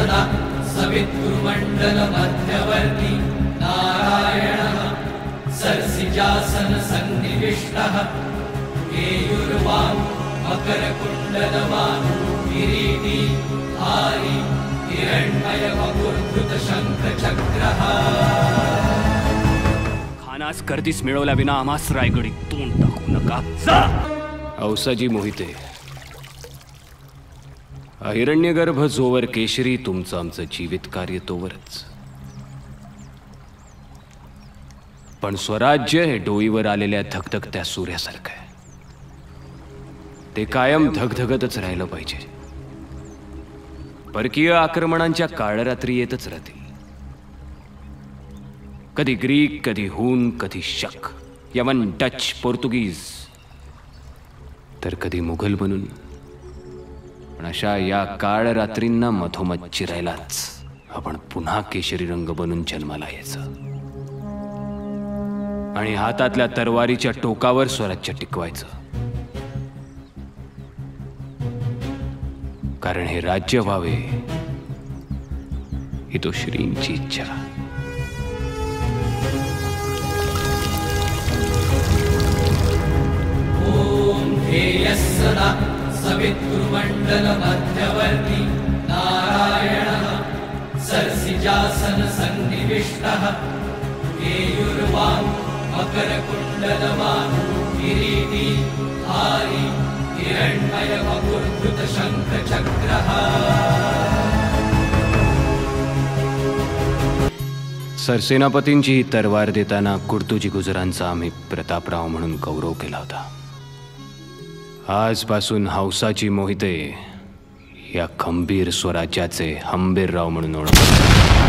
सदा सवितृमण्डल मध्यवर्ती नारायणः सर्सिजासन सन्निविष्टः केयुर्वान् मकरकुण्डलवान् किरीटी धारी हिरण्मय वपुर्धृत शंखचक्रः। खानास कर्दीस मिळवल्या विना आम्हास रायगडी तोंड टाकू नका। औसाजी मोहिते, हिरण्यगर्भ जोवर केशरी तुमचं आमचं जीवित कार्य तोवरच, पण स्वराज्य हे डोईवर आलेल्या धगधगत्या सूर्यासारखं आहे। ते कायम धगधगतच राहिलं पाहिजे। परकीय आक्रमणांच्या काळरात्री येतच राहतील, कधी ग्रीक, कधी हून, कधी शक, यवन, डच, पोर्तुगीज, तर कधी मुघल बनून। पण अशा या काळरात्रींना मधोमध चिरायलाच आपण पुन्हा केशरी रंग बनून जन्माला यायचं आणि हातातल्या तरवारीच्या टोकावर स्वराज्य टिकवायचं। कारण हे राज्य व्हावे ही तो श्रींची इच्छा। ओम ध्येयः सदा सवितृमण्डल मध्यवर्ती नारायणः सर्सिजासन सन्निविष्टः केयुर्वान् मकरकुण्डलवान् किरीटी धारी हिरण्मय वपुर्धृत शंखचक्रः। सरसेनापतींची ही तरवार देताना कुर्तुजी गुजरांचा आम्ही प्रतापराव म्हणून गौरव केला होता। आजपासून हौसाची मोहिते या खंबीर स्वराज्याचे हंबीरराव म्हणून ओळखले।